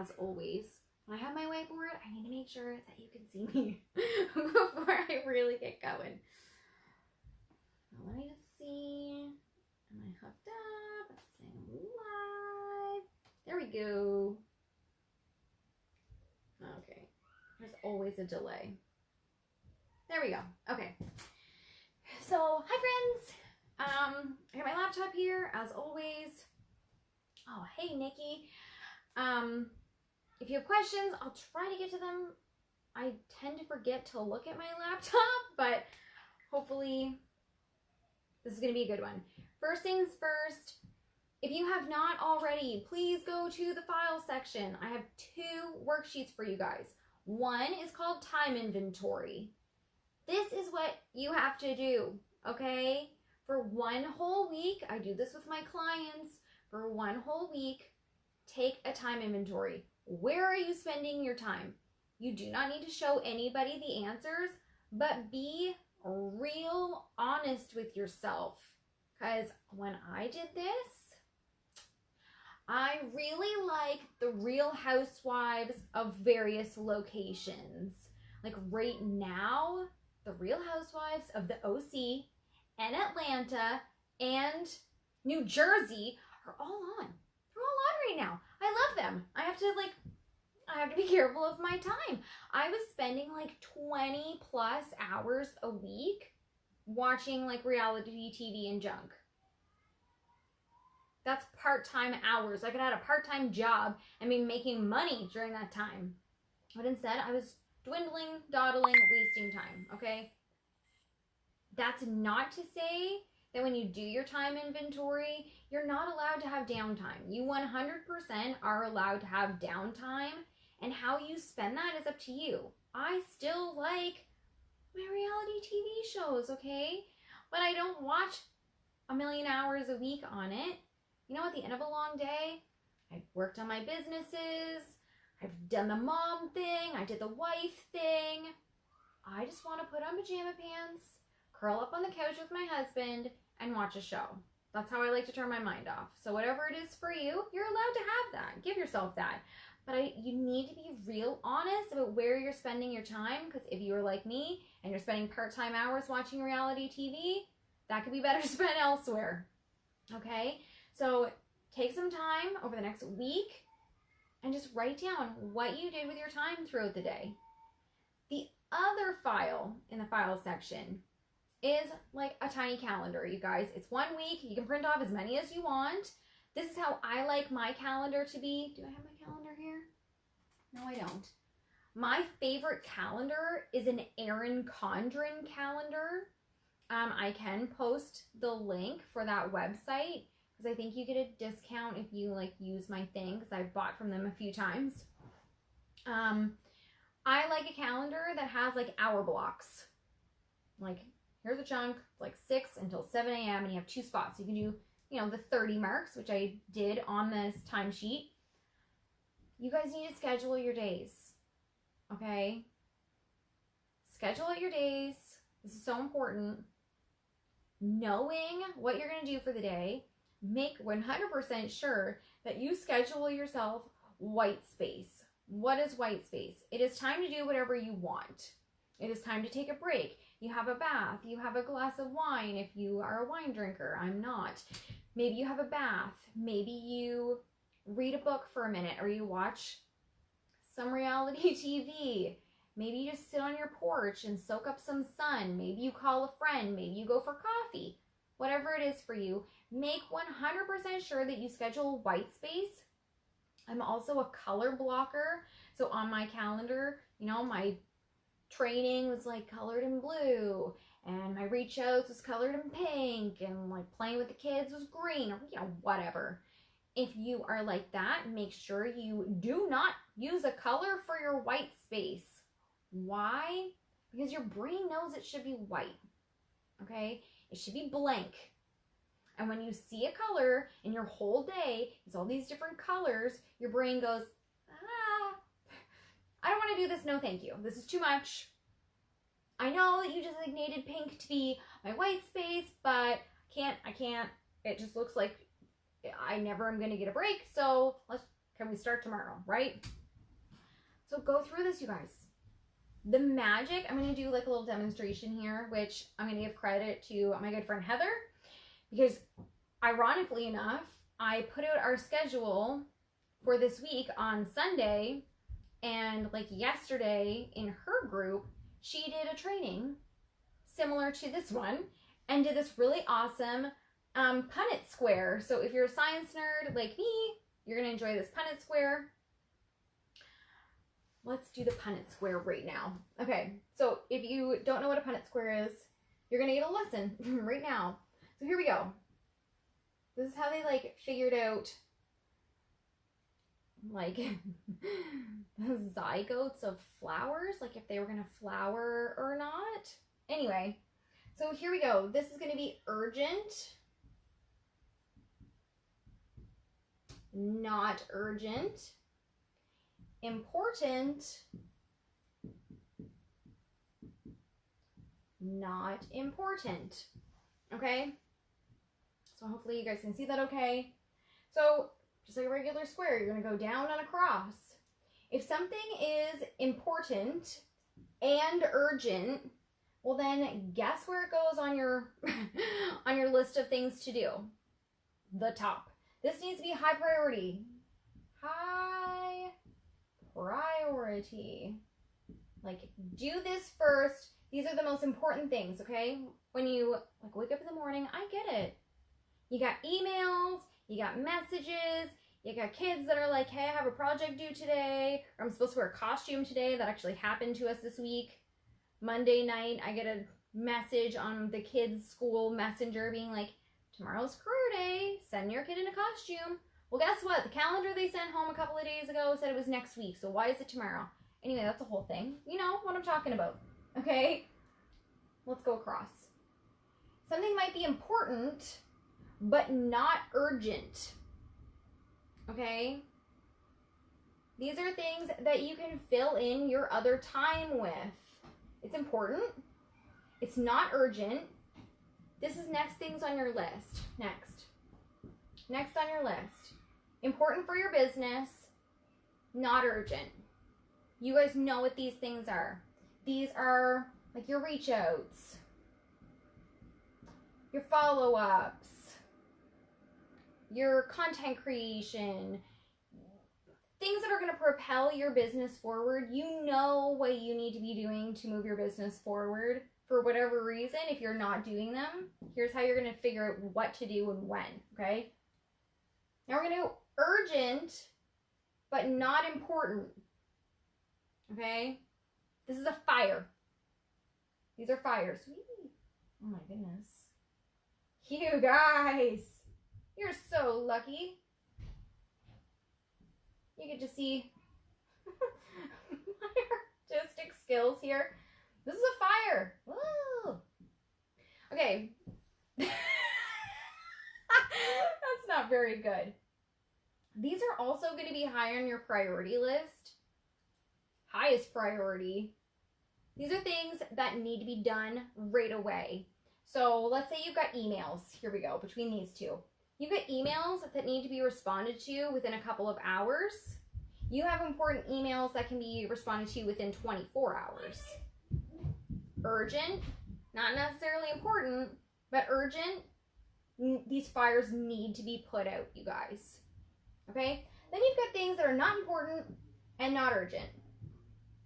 as always, when I have my whiteboard, I need to make sure that you can see me before I really get going. So let me just see. Am I hooked up? It's saying live. There we go. Okay. There's always a delay. There we go. Okay. So, hi friends. I got my laptop here as always. Oh, hey Nikki. If you have questions, I'll try to get to them. I tend to forget to look at my laptop, but hopefully this is going to be a good one. First things first, if you have not already, please go to the file section. I have 2 worksheets for you guys. One is called time inventory. This is what you have to do, okay? For 1 whole week, I do this with my clients. For 1 whole week, take a time inventory. Where are you spending your time? You do not need to show anybody the answers, but be real honest with yourself. Because when I did this, I really like the Real Housewives of various locations. Like right now, the Real Housewives of the OC and Atlanta and New Jersey are all on. They're all on right now. I love them. I have to be careful of my time. I was spending like 20 plus hours a week watching like reality TV and junk. That's part-time hours. I could have had a part-time job and be making money during that time. But instead, I was dwindling, dawdling, wasting time, okay? That's not to say that when you do your time inventory, you're not allowed to have downtime. You 100% are allowed to have downtime, and how you spend that is up to you. I still like my reality TV shows, okay? But I don't watch a million hours a week on it. You know, at the end of a long day, I worked on my businesses, I've done the mom thing, I did the wife thing. I just want to put on pajama pants, curl up on the couch with my husband, and watch a show. That's how I like to turn my mind off. So whatever it is for you, you're allowed to have that. Give yourself that. But you need to be real honest about where you're spending your time, because if you are like me and you're spending part-time hours watching reality TV, that could be better spent elsewhere. Okay? So take some time over the next week and just write down what you did with your time throughout the day. The other file in the file section is like a tiny calendar, you guys. It's 1 week. You can print off as many as you want. This is how I like my calendar to be. Do I have my calendar here? No, I don't. My favorite calendar is an Erin Condren calendar. I can post the link for that website because I think you get a discount if you like use my thing, because I've bought from them a few times. I like a calendar that has like hour blocks. Like, here's a chunk, like 6 until 7 a.m. and you have 2 spots. You can do, you know, the 30 marks, which I did on this timesheet. You guys need to schedule your days, okay? Schedule out your days. This is so important. Knowing what you're going to do for the day, make 100% sure that you schedule yourself white space. What is white space? It is time to do whatever you want. It is time to take a break. You have a bath. You have a glass of wine if you are a wine drinker. I'm not. Maybe you have a bath. Maybe you read a book for a minute, or you watch some reality TV. Maybe you just sit on your porch and soak up some sun. Maybe you call a friend. Maybe you go for coffee. Whatever it is for you, make 100% sure that you schedule white space. I'm also a color blocker. So on my calendar, you know, my training was like colored in blue, and my reach outs was colored in pink, and like playing with the kids was green, or you know, whatever. If you are like that, make sure you do not use a color for your white space. Why? Because your brain knows it should be white, okay? It should be blank. And when you see a color in your whole day, it's all these different colors, your brain goes, I don't want to do this, no thank you. This is too much. I know that you designated pink to be my white space, but I can't. It just looks like I never am going to get a break, so let's Can we start tomorrow, right? So go through this, you guys. The magic, I'm going to do like a little demonstration here, which I'm going to give credit to my good friend Heather, because ironically enough, I put out our schedule for this week on Sunday, and like yesterday in her group, she did a training similar to this one and did this really awesome Punnett square. So if you're a science nerd like me, you're going to enjoy this Punnett square. Let's do the Punnett square right now. Okay, so if you don't know what a Punnett square is, you're going to get a lesson right now. So here we go. This is how they like figured out like the zygotes of flowers, like if they were going to flower or not. Anyway, so here we go. This is going to be urgent, not urgent, important, not important. Okay? So hopefully you guys can see that okay. So just like a regular square, you're going to go down and across. If something is important and urgent, well then guess where it goes on your on your list of things to do? The top. This needs to be high priority. High priority. Like, do this first. These are the most important things, okay? When you like wake up in the morning, I get it. You got emails, you got messages, you got kids that are like, hey, I have a project due today, or I'm supposed to wear a costume today. That actually happened to us this week. Monday night, I get a message on the kids' school messenger being like, tomorrow's career day, send your kid in a costume. Well, guess what? The calendar they sent home a couple of days ago said it was next week, so why is it tomorrow? Anyway, that's the whole thing. You know what I'm talking about, okay? Let's go across. Something might be important, but not urgent, okay? These are things that you can fill in your other time with. It's important. It's not urgent. This is next things on your list. Next on your list. Important for your business, not urgent. You guys know what these things are. These are like your reach outs, your follow-ups, your content creation, things that are going to propel your business forward. You know what you need to be doing to move your business forward. For whatever reason, if you're not doing them, here's how you're going to figure out what to do and when, okay? Now we're going to do urgent, but not important, okay? This is a fire. These are fires. Oh my goodness. You guys, you're so lucky. You get to see my artistic skills here. This is a fire. Woo! Okay. That's not very good. These are also going to be high on your priority list. Highest priority. These are things that need to be done right away. So let's say you've got emails. Here we go, between these two. You've got emails that need to be responded to within a couple of hours. You have important emails that can be responded to within 24 hours. Urgent, not necessarily important, but urgent. These fires need to be put out, you guys. Okay? Then you've got things that are not important and not urgent.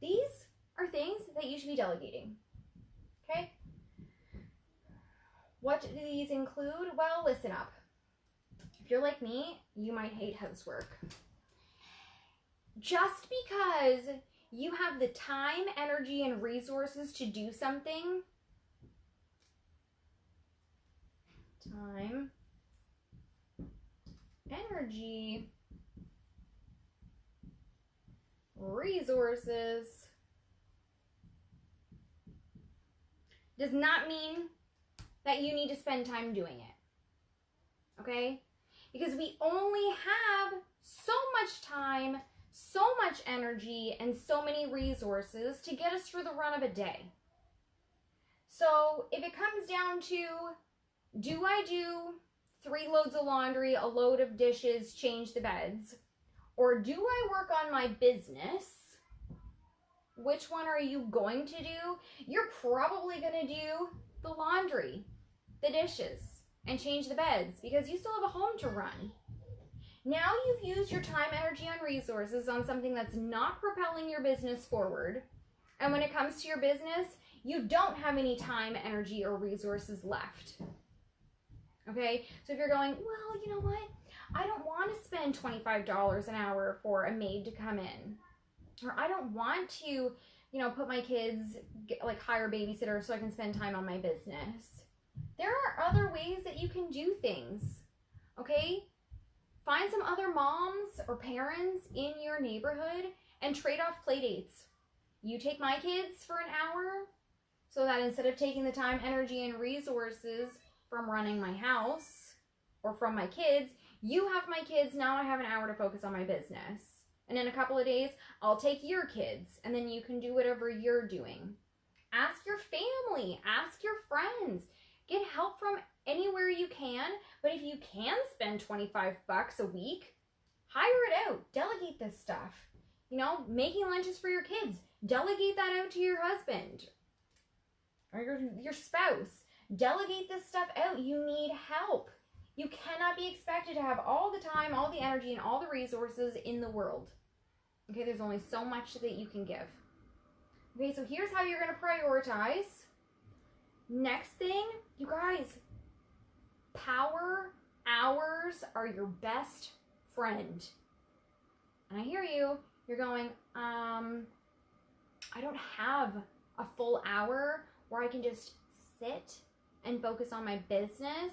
These are things that you should be delegating. Okay? What do these include? Well, listen up. If you're like me, you might hate housework. Just because you have the time, energy, and resources to do something, time, energy, resources, does not mean that you need to spend time doing it. Okay? Because we only have so much time, so much energy, and so many resources to get us through the run of a day. So if it comes down to, do I do 3 loads of laundry, a load of dishes, change the beds? or do I work on my business? Which one are you going to do? You're probably going to do the laundry, the dishes, and change the beds because you still have a home to run. Now you've used your time, energy, and resources on something that's not propelling your business forward. And when it comes to your business, you don't have any time, energy, or resources left. Okay? So if you're going, well, you know what? I don't want to spend $25 an hour for a maid to come in. Or I don't want to, put my kids, hire a babysitter so I can spend time on my business. There are other ways that you can do things. Okay? Find some other moms or parents in your neighborhood and trade off play dates. You take my kids for an hour so that instead of taking the time, energy, and resources from running my house or from my kids, you have my kids. Now I have an hour to focus on my business. And in a couple of days, I'll take your kids and then you can do whatever you're doing. Ask your family, ask your friends, get help from anywhere you can. But if you can spend $25 a week, hire it out, delegate this stuff. Making lunches for your kids, delegate that out to your husband or your spouse. Delegate this stuff out. You need help. You cannot be expected to have all the time, all the energy, and all the resources in the world. Okay, there's only so much that you can give. Okay, so here's how you're going to prioritize. Next thing, you guys, power hours are your best friend. And I hear you. You're going, I don't have a full hour where I can just sit and focus on my business.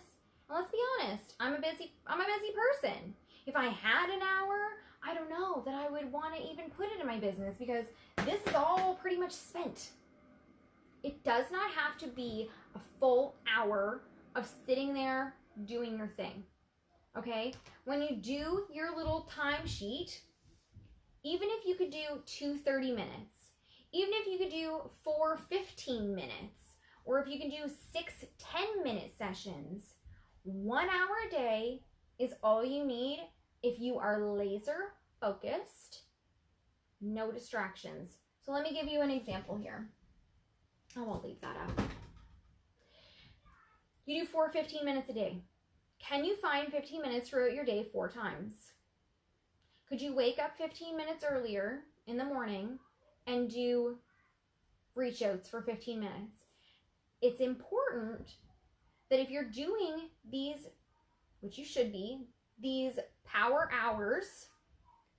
And let's be honest, I'm a busy person. If I had an hour, I don't know that I would want to even put it in my business because this is all pretty much spent. It does not have to be a full hour of sitting there doing your thing. Okay? When you do your little timesheet, even if you could do 2 30 minutes, even if you could do 4 15 minutes, or if you can do 6 10-minute sessions, 1 hour a day is all you need if you are laser focused, no distractions. So let me give you an example here. I won't leave that out. You do 4 15 minutes a day. Can you find 15 minutes throughout your day 4 times? Could you wake up 15 minutes earlier in the morning and do reach outs for 15 minutes? It's important that if you're doing these, which you should be, these power hours,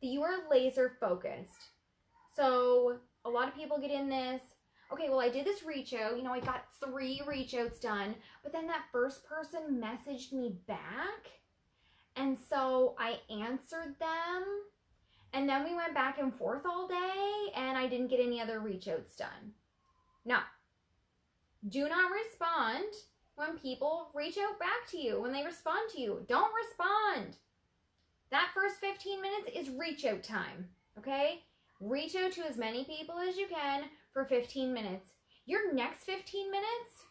that you are laser focused. So a lot of people get in this, okay, well, I did this reach out, I got 3 reach outs done, but then that first person messaged me back. And so I answered them, and then we went back and forth all day, and I didn't get any other reach outs done. No. Do not respond when people reach out back to you, when they respond to you. Don't respond. That first 15 minutes is reach out time, okay? Reach out to as many people as you can for 15 minutes. Your next 15 minutes,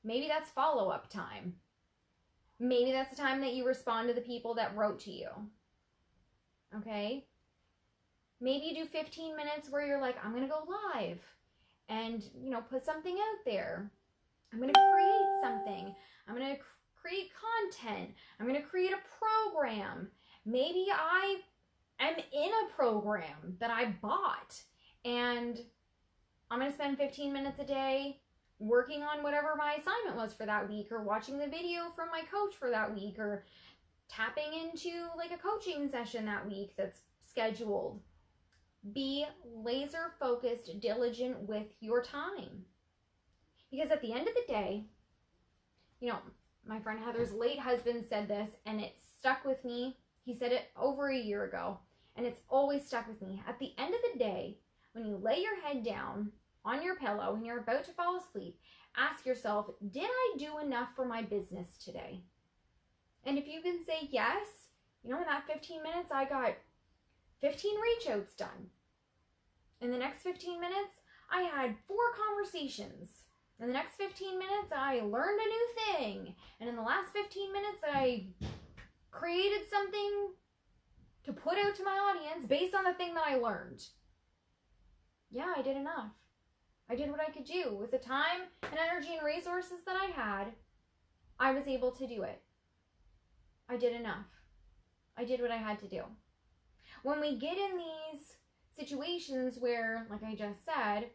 maybe that's follow-up time. Maybe that's the time that you respond to the people that wrote to you, okay? Maybe you do 15 minutes where you're like, I'm going to go live and, put something out there. I'm going to create something. I'm going to create content. I'm going to create a program. Maybe I am in a program that I bought and I'm going to spend 15 minutes a day working on whatever my assignment was for that week, or watching the video from my coach for that week, or tapping into a coaching session that week that's scheduled. Be laser focused, diligent with your time. Because at the end of the day, my friend Heather's late husband said this and it stuck with me. He said it over a year ago and it's always stuck with me. At the end of the day, when you lay your head down on your pillow and you're about to fall asleep, ask yourself, did I do enough for my business today? And if you can say yes, in that 15 minutes, I got 15 reach outs done. In the next 15 minutes, I had 4 conversations. In the next 15 minutes, I learned a new thing. And in the last 15 minutes, I created something to put out to my audience based on the thing that I learned. Yeah, I did enough. I did what I could do with the time and energy and resources that I had. I was able to do it. I did enough. I did what I had to do. When we get in these situations where, like I just said,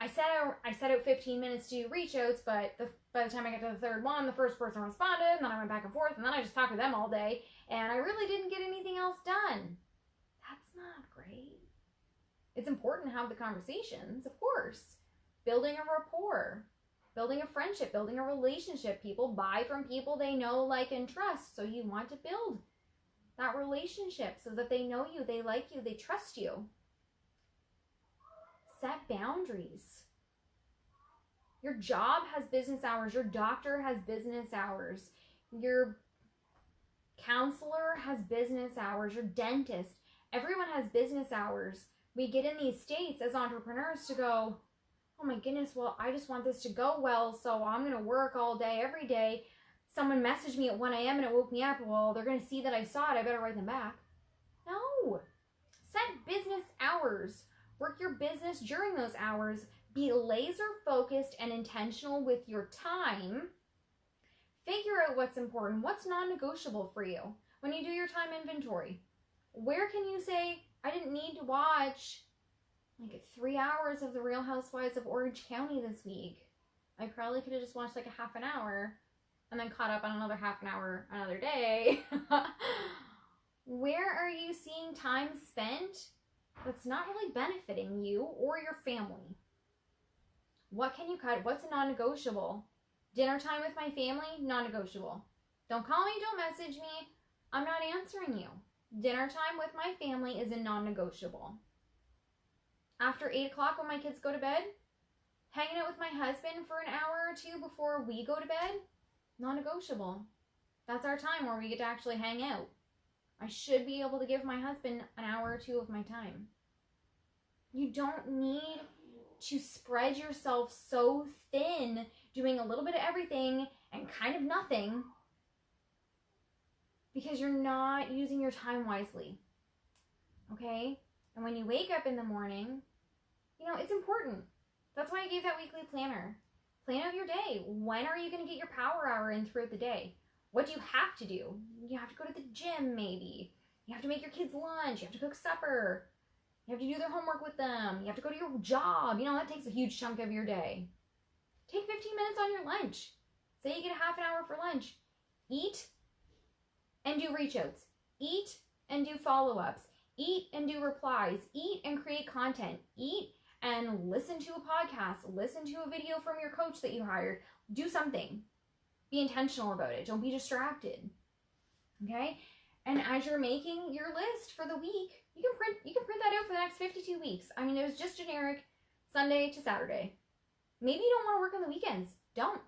I set out 15 minutes to do reach outs, but by the time I got to the third one, the first person responded, and then I went back and forth, and then I just talked with them all day, and I really didn't get anything else done. That's not great. It's important to have the conversations, of course. Building a rapport, building a friendship, building a relationship. People buy from people they know, like, and trust, so you want to build that relationship so that they know you, they like you, they trust you. Set boundaries. Your job has business hours. Your doctor has business hours. Your counselor has business hours. Your dentist. Everyone has business hours. We get in these states as entrepreneurs to go, oh my goodness, well, I just want this to go well, so I'm going to work all day, every day. Someone messaged me at 1 a.m. and it woke me up. Well, they're going to see that I saw it. I better write them back. No. Set business hours. Work your business during those hours. Be laser focused and intentional with your time. Figure out what's important, what's non-negotiable for you. When you do your time inventory, where can you say, I didn't need to watch like 3 hours of The Real Housewives of Orange County this week. I probably could have just watched like a half an hour and then caught up on another half an hour another day. Where are you seeing time spent that's not really benefiting you or your family? What can you cut? What's a non-negotiable? Dinner time with my family, non-negotiable. Don't call me, don't message me. I'm not answering you. Dinner time with my family is a non-negotiable. After 8 o'clock when my kids go to bed, hanging out with my husband for an hour or two before we go to bed, non-negotiable. That's our time where we get to actually hang out. I should be able to give my husband an hour or two of my time. You don't need to spread yourself so thin, doing a little bit of everything and kind of nothing, because you're not using your time wisely. Okay? And when you wake up in the morning, it's important. That's why I gave that weekly planner. Plan out your day. When are you going to get your power hour in throughout the day? What do you have to do? You have to go to the gym, maybe. You have to make your kids lunch. You have to cook supper. You have to do their homework with them. You have to go to your job. That takes a huge chunk of your day. Take 15 minutes on your lunch. Say you get a half an hour for lunch. Eat and do reach outs. Eat and do follow-ups. Eat and do replies. Eat and create content. Eat and listen to a podcast. Listen to a video from your coach that you hired. Do something. Be intentional about it. Don't be distracted. Okay? And as you're making your list for the week, you can print that out for the next 52 weeks. I mean, it was just generic Sunday to Saturday. Maybe you don't want to work on the weekends. Don't.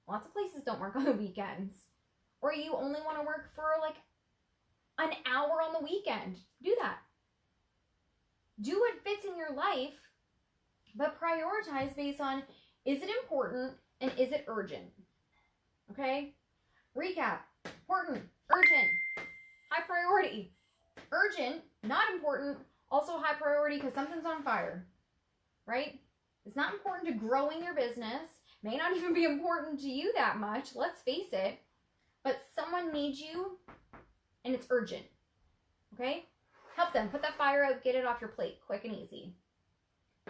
Lots of places don't work on the weekends. Or you only want to work for like an hour on the weekend. Do that. Do what fits in your life, but prioritize based on, is it important and is it urgent? Okay? Recap. Important, urgent, high priority. Urgent, not important, also high priority because something's on fire, right? It's not important to growing your business. May not even be important to you that much, let's face it. But someone needs you and it's urgent, okay? Help them. Put that fire out. Get it off your plate quick and easy.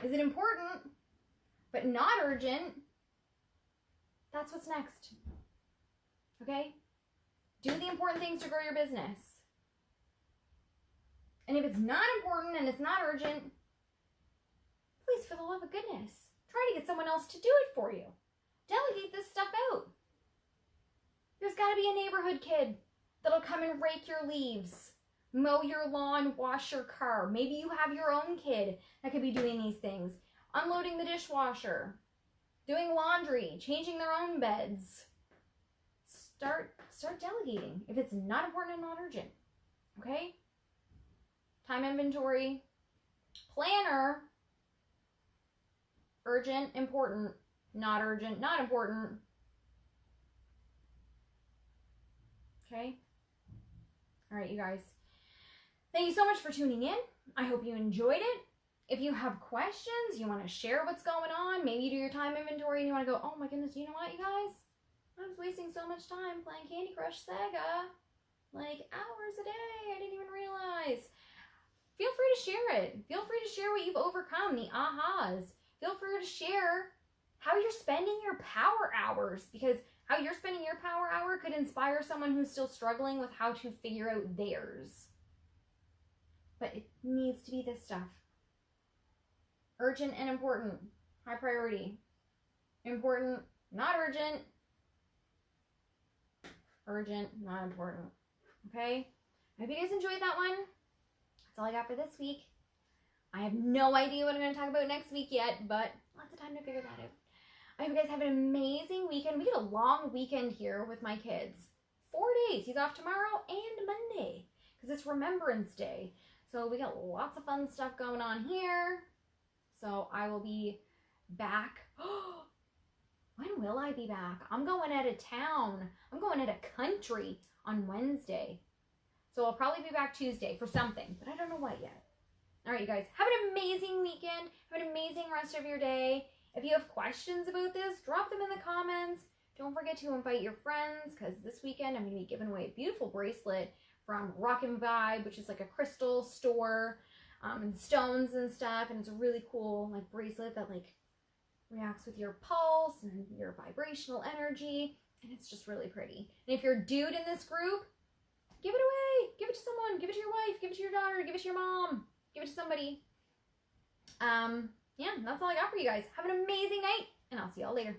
Is it important but not urgent? That's what's next, okay? Do the important things to grow your business. And if it's not important and it's not urgent, please, for the love of goodness, try to get someone else to do it for you. Delegate this stuff out. There's got to be a neighborhood kid that'll come and rake your leaves, mow your lawn, wash your car. Maybe you have your own kid that could be doing these things. Unloading the dishwasher, doing laundry, changing their own beds. Start delegating if it's not important and not urgent. Okay? Time inventory, planner, urgent, important, not urgent, not important. Okay? All right, you guys. Thank you so much for tuning in. I hope you enjoyed it. If you have questions, you want to share what's going on, maybe you do your time inventory and you want to go, oh my goodness, you know what, you guys? I was wasting so much time playing Candy Crush Saga. Like hours a day. I didn't even realize. Feel free to share it. Feel free to share what you've overcome, the ahas. Feel free to share how you're spending your power hours, because how you're spending your power hour could inspire someone who's still struggling with how to figure out theirs. But it needs to be this stuff. Urgent and important. High priority. Important, not urgent. Urgent, not important. Okay? I hope you guys enjoyed that one. That's all I got for this week. I have no idea what I'm going to talk about next week yet, but lots of time to figure that out. I hope you guys have an amazing weekend. We get a long weekend here with my kids. 4 days. He's off tomorrow and Monday because it's Remembrance Day. So we got lots of fun stuff going on here. So I will be back. When will I be back? I'm going out of town. I'm going out of country on Wednesday. So I'll probably be back Tuesday for something, but I don't know what yet. All right, you guys, have an amazing weekend. Have an amazing rest of your day. If you have questions about this, drop them in the comments. Don't forget to invite your friends, because this weekend I'm going to be giving away a beautiful bracelet from Rockin' Vibe, which is like a crystal store and stones and stuff. And it's a really cool like bracelet that like reacts with your pulse and your vibrational energy. And it's just really pretty. And if you're a dude in this group, give it away. Give it to someone. Give it to your wife. Give it to your daughter. Give it to your mom. Give it to somebody. Yeah, that's all I got for you guys. Have an amazing night, and I'll see y'all later.